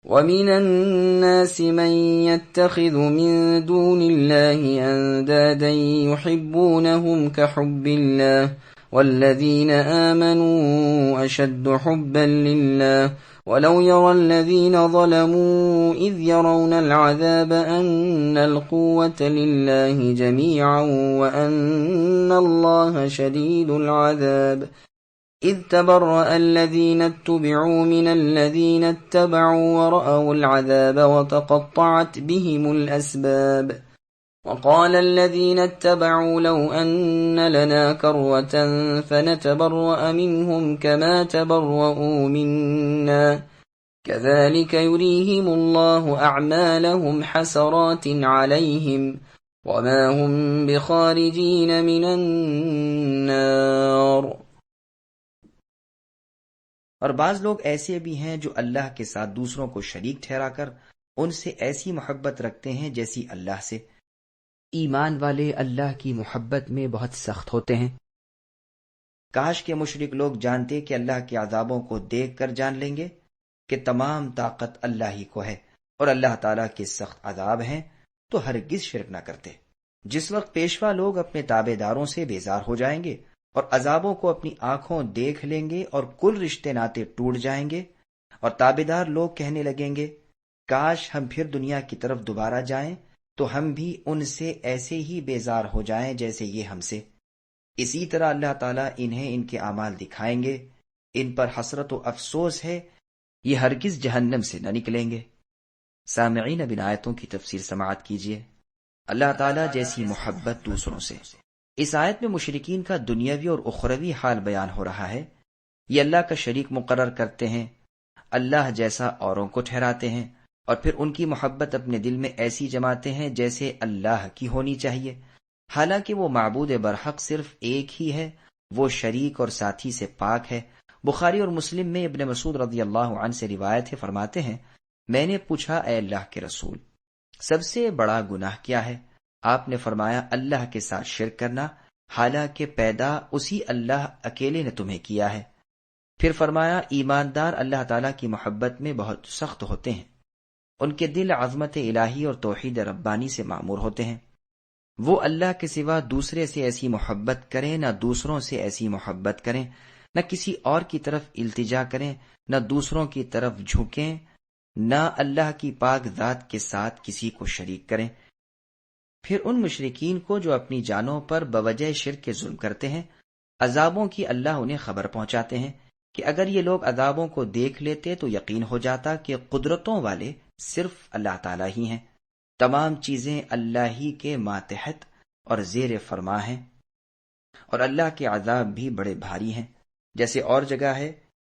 ومن الناس من يتخذ من دون الله أندادا يحبونهم كحب الله والذين آمنوا أشد حبا لله ولو يرى الذين ظلموا إذ يرون العذاب أن القوة لله جميعا وأن الله شديد العذاب إذ تبرأ الذين اتبعوا من الذين اتبعوا ورأوا العذاب وتقطعت بهم الأسباب وقال الذين اتبعوا لو أن لنا كرة فنتبرأ منهم كما تبرؤوا منا كذلك يريهم الله أعمالهم حسرات عليهم وما هم بخارجين من النار۔ اور بعض لوگ ایسے بھی ہیں جو اللہ کے ساتھ دوسروں کو شریک ٹھہرا کر ان سے ایسی محبت رکھتے ہیں جیسی اللہ سے۔ ایمان والے اللہ کی محبت میں بہت سخت ہوتے ہیں۔ کاش کے مشرک لوگ جانتے کہ اللہ کے عذابوں کو دیکھ کر جان لیں گے کہ تمام طاقت اللہ ہی کو ہے اور اللہ تعالیٰ کے سخت عذاب ہیں تو ہرگز شرک نہ کرتے۔ جس وقت پیشوا لوگ اپنے تابع داروں سے بیزار ہو جائیں گے اور عذابوں کو اپنی آنکھوں دیکھ لیں گے اور کل رشتے ناطے ٹوٹ جائیں گے اور تابع دار لوگ کہنے لگیں گے کاش ہم پھر دنیا کی طرف دوبارہ جائیں تو ہم بھی ان سے ایسے ہی بیزار ہو جائیں جیسے یہ ہم سے۔ اسی طرح اللہ تعالیٰ انہیں ان کے اعمال دکھائیں گے، ان پر حسرت و افسوس ہے، یہ ہرگز جہنم سے نہ نکلیں گے۔ سامعین، اب ان آیتوں کی تفسیر سماعت کیجیے۔ اللہ تعالیٰ جیسی محبت دوسروں سے۔ اس آیت میں مشرکین کا دنیاوی اور اخروی حال بیان ہو رہا ہے۔ یہ اللہ کا شریک مقرر کرتے ہیں، اللہ جیسا اوروں کو ٹھہراتے ہیں اور پھر ان کی محبت اپنے دل میں ایسی جماتے ہیں جیسے اللہ کی ہونی چاہیے، حالانکہ وہ معبود برحق صرف ایک ہی ہے، وہ شریک اور ساتھی سے پاک ہے۔ بخاری اور مسلم میں ابن مسعود رضی اللہ عنہ سے روایت ہے، فرماتے ہیں میں نے پوچھا اے اللہ کے رسول، سب سے بڑا گناہ کیا ہے؟ آپ نے فرمایا اللہ کے ساتھ شرک کرنا، حالانکہ پیدا اسی اللہ اکیلے نے تمہیں کیا ہے۔ پھر فرمایا ایماندار اللہ تعالیٰ کی محبت میں بہت سخت ہوتے ہیں، ان کے دل عظمت الہی اور توحید ربانی سے معمور ہوتے ہیں۔ وہ اللہ کے سوا دوسرے سے ایسی محبت کریں، نہ دوسروں سے ایسی محبت کریں، نہ کسی اور کی طرف التجا کریں، نہ دوسروں کی طرف جھکیں، نہ اللہ کی پاک ذات کے ساتھ کسی کو شریک کریں۔ پھر ان مشرکین کو جو اپنی جانوں پر بوجہ شرک کے ظلم کرتے ہیں، عذابوں کی اللہ انہیں خبر پہنچاتے ہیں کہ اگر یہ لوگ عذابوں کو دیکھ لیتے تو یقین ہو جاتا کہ قدرتوں والے صرف اللہ تعالیٰ ہی ہیں، تمام چیزیں اللہ ہی کے ماتحت اور زیر فرما ہیں، اور اللہ کے عذاب بھی بڑے بھاری ہیں۔ جیسے اور جگہ ہے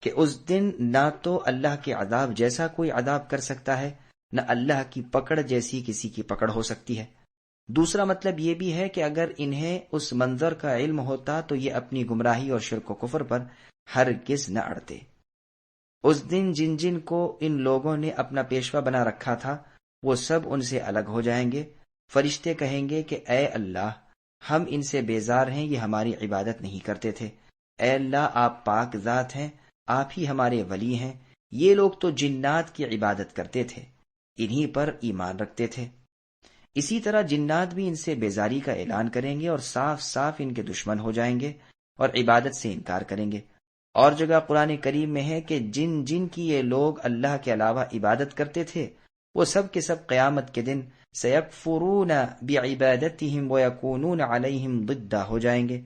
کہ اس دن نہ تو اللہ کے عذاب جیسا کوئی عذاب کر سکتا ہے، نہ اللہ کی پکڑ جیسی کسی کی پکڑ ہو سکتی ہے۔ دوسرا مطلب یہ بھی ہے کہ اگر انہیں اس منظر کا علم ہوتا تو یہ اپنی گمراہی اور شرک و کفر پر ہرگز نہ اڑتے۔ اس دن جن جن کو ان لوگوں نے اپنا پیشوا بنا رکھا تھا وہ سب ان سے الگ ہو جائیں گے۔ فرشتے کہیں گے کہ اے اللہ، ہم ان سے بیزار ہیں، یہ ہماری عبادت نہیں کرتے تھے۔ اے اللہ، آپ پاک ذات ہیں، آپ ہی ہمارے ولی ہیں۔ یہ لوگ تو جنات کی عبادت کرتے تھے، انہی پر ایمان رکھتے تھے۔ اسی طرح جنات بھی ان سے بیزاری کا اعلان کریں گے اور صاف صاف ان کے دشمن ہو جائیں گے اور عبادت سے انکار کریں گے۔ اور جگہ قرآن کریم میں ہے کہ جن جن کی یہ لوگ اللہ کے علاوہ عبادت کرتے تھے وہ سب کے سب قیامت کے دن سیکفرون بعبادتہم ویکونون علیہم ضدہ ہو جائیں گے،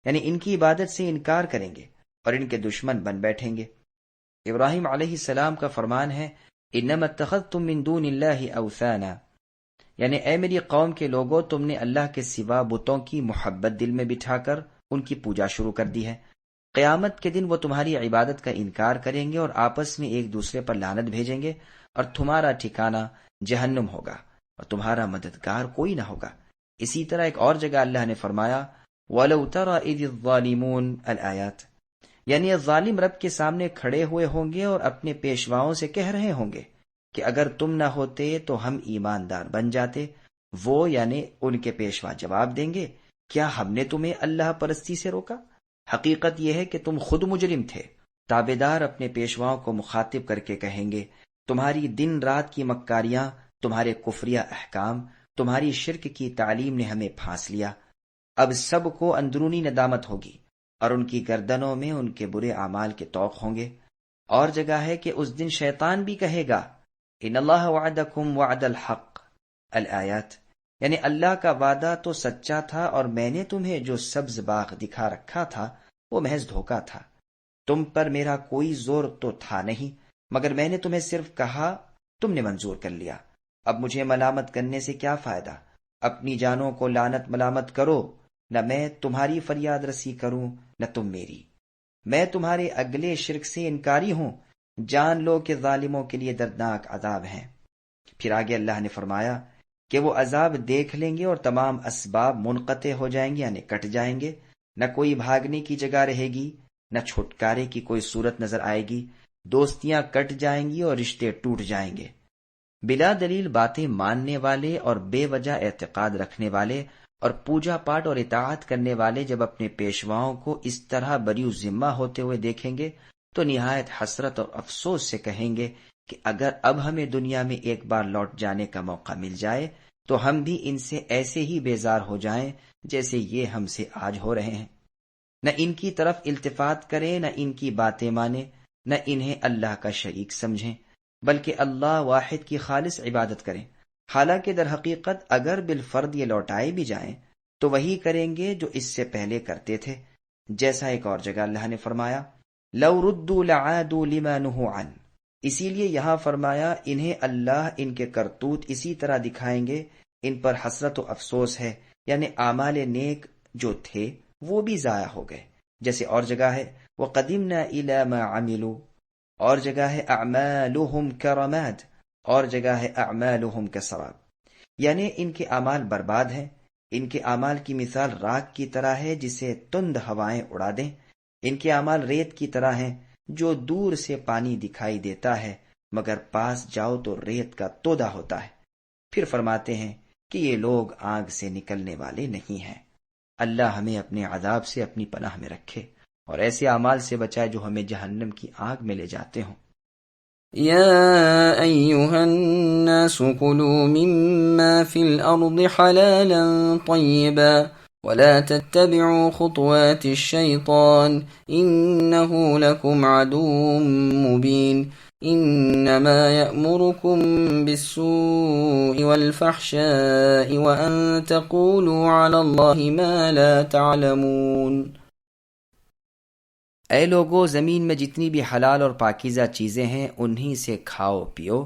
یعنی ان کی عبادت سے انکار کریں گے اور ان کے دشمن بن بیٹھیں گے۔ ابراہیم علیہ السلام کا فرمان ہے انما اتخذتم من دون اللہ اوثانا، یعنی اے میری قوم کے لوگوں، تم نے اللہ کے سوا بتوں کی محبت دل میں بٹھا کر ان کی پوجا شروع کر دی ہے۔ قیامت کے دن وہ تمہاری عبادت کا انکار کریں گے اور آپس میں ایک دوسرے پر لعنت بھیجیں گے، اور تمہارا ٹھکانہ جہنم ہوگا اور تمہارا مددگار کوئی نہ ہوگا۔ اسی طرح ایک اور جگہ اللہ نے فرمایا وَلَوْ تَرَى إِذِ الظَّالِمُونَ الآیات، یعنی ظالم رب کے سامنے کھڑے ہوئے ہوں گے اور اپنے پیشواؤں سے کہہ رہے ہوں گے کہ اگر تم نہ ہوتے تو ہم ایماندار بن جاتے۔ وہ یعنی ان کے پیشوا جواب دیں گے کیا ہم نے تمہیں اللہ پرستی سے روکا؟ حقیقت یہ ہے کہ تم خود مجرم تھے۔ تابعدار اپنے پیشواؤں کو مخاطب کر کے کہیں گے تمہاری دن رات کی مکاریاں، تمہارے کفریہ احکام، تمہاری شرک کی تعلیم نے ہمیں پھانس لیا۔ اب سب کو اندرونی ندامت ہوگی اور ان کی گردنوں میں ان کے برے اعمال کے طوق ہوں گے۔ اور جگہ ہے کہ اس دن شیطان بھی کہے گا ان اللہ وعدکم وعد الحق الآیات، یعنی اللہ کا وعدہ تو سچا تھا اور میں نے تمہیں جو سبز باغ دکھا رکھا تھا وہ محض دھوکا تھا۔ تم پر میرا کوئی زور تو تھا نہیں، مگر میں نے تمہیں صرف کہا، تم نے منظور کر لیا۔ اب مجھے ملامت کرنے سے کیا فائدہ؟ اپنی جانوں کو لعنت ملامت کرو، نہ میں تمہاری فریاد رسی کروں نہ تم میری۔ میں تمہارے اگلے شرک سے انکاری ہوں، جان لو کہ ظالموں کے لیے دردناک عذاب ہیں۔ پھر آگے اللہ نے فرمایا کہ وہ عذاب دیکھ لیں گے اور تمام اسباب منقطع ہو جائیں گے، یعنی کٹ جائیں گے، نہ کوئی بھاگنے کی جگہ رہے گی، نہ چھٹکارے کی کوئی صورت نظر آئے گی، دوستیاں کٹ جائیں گی اور رشتے ٹوٹ جائیں گے۔ بلا دلیل باتیں ماننے والے اور بے وجہ اعتقاد رکھنے والے اور پوجا پاٹ اور اطاعت کرنے والے جب اپنے پیشواؤں کو اس طرح بریو ذمہ ہوتے ہوئے دیکھیں گے تو نہایت حسرت اور افسوس سے کہیں گے کہ اگر اب ہمیں دنیا میں ایک بار لوٹ جانے کا موقع مل جائے تو ہم بھی ان سے ایسے ہی بیزار ہو جائیں جیسے یہ ہم سے آج ہو رہے ہیں۔ نہ ان کی طرف التفات کریں، نہ ان کی باتیں مانیں، نہ انہیں اللہ کا شریک سمجھیں، بلکہ اللہ واحد کی خالص عبادت کریں۔ حالانکہ در حقیقت اگر بالفرد یہ لوٹائے بھی جائیں تو وہی کریں گے جو اس سے پہلے کرتے تھے، جیسا ایک اور جگہ اللہ نے فرمایا لو ردوا لعادوا لما نہوا عنہ، اسی لیے یہاں فرمایا انہیں اللہ ان کے کرتوت اسی طرح دکھائیں گے، ان پر حسرت و افسوس ہے، یعنی اعمال نیک جو تھے وہ بھی ضائع ہو گئے، جیسے اور جگہ ہے وَقَدِمْنَا إِلَى مَا عَمِلُوا، اور جگہ ہے أَعْمَالُهُمْ كَرَمَادٍ، اور جگہ ہے أَعْمَالُهُمْ كَسَرَابٍ، یعنی ان کے اعمال برباد ہیں، ان کے اعمال کی مثال راکھ کی طرح ہے جسے تند ہوائیں اڑا دیں، ان کے اعمال ریت کی طرح ہیں جو دور سے پانی دکھائی دیتا ہے مگر پاس جاؤ تو ریت کا تودا ہوتا ہے۔ پھر فرماتے ہیں کہ یہ لوگ آگ سے نکلنے والے نہیں ہیں۔ اللہ ہمیں اپنے عذاب سے اپنی پناہ میں رکھے اور ایسے اعمال سے بچائے جو ہمیں جہنم کی آگ میں لے جاتے ہوں۔ يا أيها الناس كلوا مما في الأرض حلالا طيبا ولا تتبعوا خطوات الشيطان إنه لكم عدو مبين إنما يأمركم بالسوء والفحشاء وأن تقولوا على الله ما لا تعلمون۔ اے لوگو، زمین میں جتنی بھی حلال اور پاکیزہ چیزیں ہیں انہی سے کھاؤ پیو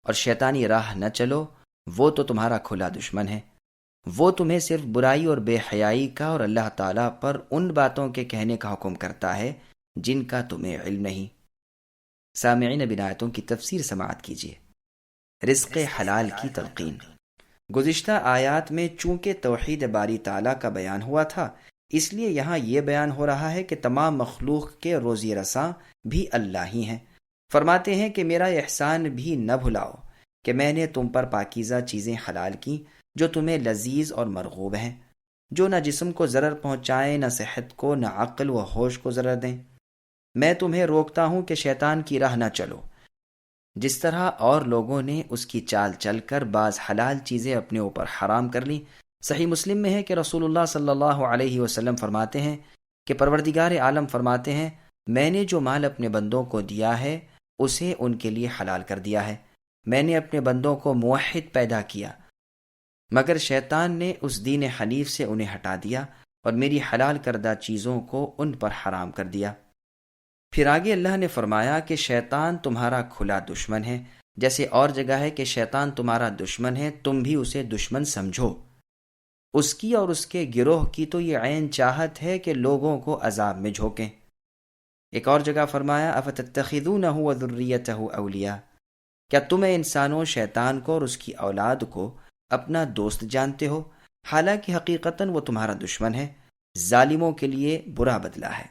اور شیطانی راہ نہ چلو، وہ تو تمہارا کھلا دشمن ہے۔ وہ تمہیں صرف برائی اور بے حیائی کا اور اللہ تعالیٰ پر ان باتوں کے کہنے کا حکم کرتا ہے جن کا تمہیں علم نہیں۔ سامعین اب آیتوں کی تفسیر سماعت کیجیے۔ رزق حلال کی تلقین۔ گزشتہ آیات میں چونکہ توحید باری تعالیٰ کا بیان ہوا تھا، اس لیے یہاں یہ بیان ہو رہا ہے کہ تمام مخلوق کے روزی رساں بھی اللہ ہی ہیں۔ فرماتے ہیں کہ میرا احسان بھی نہ بھلاؤ کہ میں نے تم پر پاکیزہ چیزیں حلال کی جو تمہیں لذیذ اور مرغوب ہیں، جو نہ جسم کو ضرر پہنچائیں، نہ صحت کو، نہ عقل و ہوش کو ضرر دیں۔ میں تمہیں روکتا ہوں کہ شیطان کی راہ نہ چلو، جس طرح اور لوگوں نے اس کی چال چل کر بعض حلال چیزیں اپنے اوپر حرام کر لیں۔ صحیح مسلم میں ہے کہ رسول اللہ صلی اللہ علیہ وسلم فرماتے ہیں کہ پروردگار عالم فرماتے ہیں میں نے جو مال اپنے بندوں کو دیا ہے اسے ان کے لیے حلال کر دیا ہے۔ میں نے اپنے بندوں کو موحد پیدا کیا، مگر شیطان نے اس دین حنیف سے انہیں ہٹا دیا اور میری حلال کردہ چیزوں کو ان پر حرام کر دیا۔ پھر آگے اللہ نے فرمایا کہ شیطان تمہارا کھلا دشمن ہے، جیسے اور جگہ ہے کہ شیطان تمہارا دشمن ہے، تم بھی اسے دشمن سمجھو۔ اس کی اور اس کے گروہ کی تو یہ عین چاہت ہے کہ لوگوں کو عذاب میں جھونکیں۔ ایک اور جگہ فرمایا افتتخذونہ وذریتہ اولیاء، کیا تمہیں انسانوں شیطان کو اور اس کی اولاد کو اپنا دوست جانتے ہو، حالانکہ حقیقتاً وہ تمہارا دشمن ہے۔ ظالموں کے لیے برا بدلہ ہے۔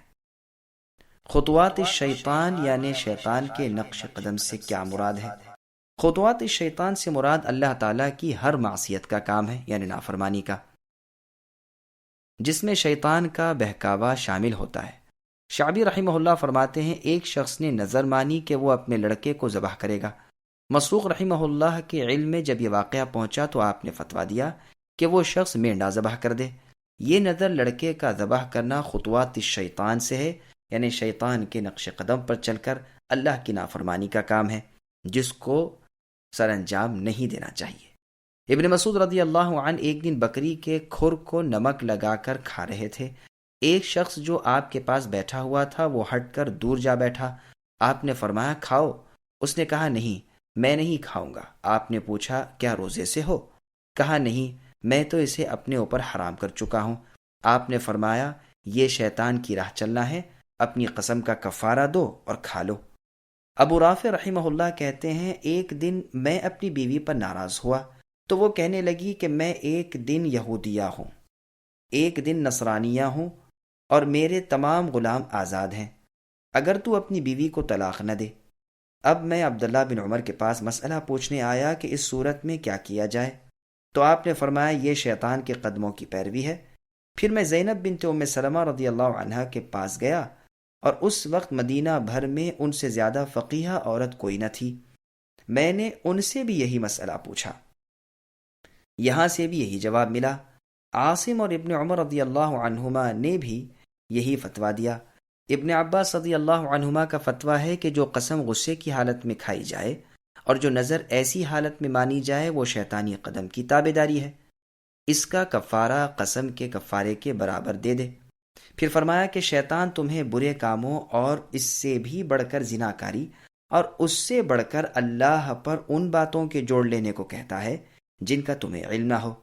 خطوات الشیطان یعنی شیطان کے نقش قدم سے کیا مراد ہے؟ خطوات الشیطان سے مراد اللہ تعالیٰ کی ہر معصیت کا کام ہے، یعنی نافرمانی کا، جس میں شیطان کا بہکاوا شامل ہوتا ہے۔ شعبی رحمہ اللہ فرماتے ہیں ایک شخص نے نظر مانی کہ وہ اپنے لڑکے کو ذبح کرے گا، مسروق رحمہ اللہ کے علم میں جب یہ واقعہ پہنچا تو آپ نے فتویٰ دیا کہ وہ شخص مینڈا ذبح کر دے۔ یہ نظر لڑکے کا ذبح کرنا خطوات شیطان سے ہے، یعنی شیطان کے نقش قدم پر چل کر اللہ کی نافرمانی کا کام ہے، جس کو سر انجام نہیں دینا چاہیے۔ ابن مسعود رضی اللہ عنہ ایک دن بکری کے کھر کو نمک لگا کر کھا رہے تھے۔ ایک شخص جو آپ کے پاس بیٹھا ہوا تھا وہ ہٹ کر دور جا بیٹھا۔ آپ نے فرمایا کھاؤ۔ اس نے کہا نہیں، میں نہیں کھاؤں گا۔ آپ نے پوچھا کیا روزے سے ہو؟ کہا نہیں، میں تو اسے اپنے اوپر حرام کر چکا ہوں۔ آپ نے فرمایا یہ شیطان کی راہ چلنا ہے، اپنی قسم کا کفارہ دو اور کھا لو۔ ابو رافع رحمہ اللہ کہتے ہیں ایک دن میں اپنی بیوی پر ناراض ہوا تو وہ کہنے لگی کہ میں ایک دن یہودیہ ہوں، ایک دن نصرانیہ ہوں اور میرے تمام غلام آزاد ہیں، اگر تو اپنی بیوی کو طلاق نہ دے۔ اب میں عبداللہ بن عمر کے پاس مسئلہ پوچھنے آیا کہ اس صورت میں کیا کیا جائے، تو آپ نے فرمایا یہ شیطان کے قدموں کی پیروی ہے۔ پھر میں زینب بنت ام سلمہ رضی اللہ عنہا کے پاس گیا، اور اس وقت مدینہ بھر میں ان سے زیادہ فقیہ عورت کوئی نہ تھی۔ میں نے ان سے بھی یہی مسئلہ پوچھا، یہاں سے بھی یہی جواب ملا۔ عاصم اور ابن عمر رضی اللہ عنہما نے بھی یہی فتویٰ دیا۔ ابن عباس رضی اللہ عنہما کا فتویٰ ہے کہ جو قسم غصے کی حالت میں کھائی جائے اور جو نظر ایسی حالت میں مانی جائے وہ شیطانی قدم کی تابع داری ہے، اس کا کفارہ قسم کے کفارے کے برابر دے دے۔ پھر فرمایا کہ شیطان تمہیں برے کاموں اور اس سے بھی بڑھ کر زناکاری اور اس سے بڑھ کر اللہ پر ان باتوں کے جوڑ لینے کو کہتا ہے جن کا تمہیں علم نہ ہو۔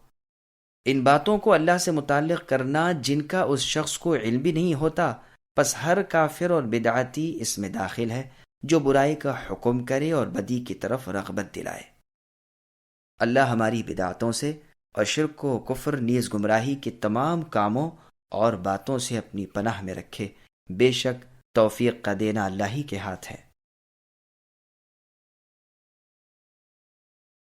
ان باتوں کو اللہ سے متعلق کرنا جن کا اس شخص کو علم بھی نہیں ہوتا، پس ہر کافر اور بدعتی اس میں داخل ہے جو برائی کا حکم کرے اور بدی کی طرف رغبت دلائے۔ اللہ ہماری بدعتوں سے اور شرک و کفر نیز گمراہی کے تمام کاموں اور باتوں سے اپنی پناہ میں رکھے۔ بے شک توفیق کا دینا اللہ ہی کے ہاتھ ہے۔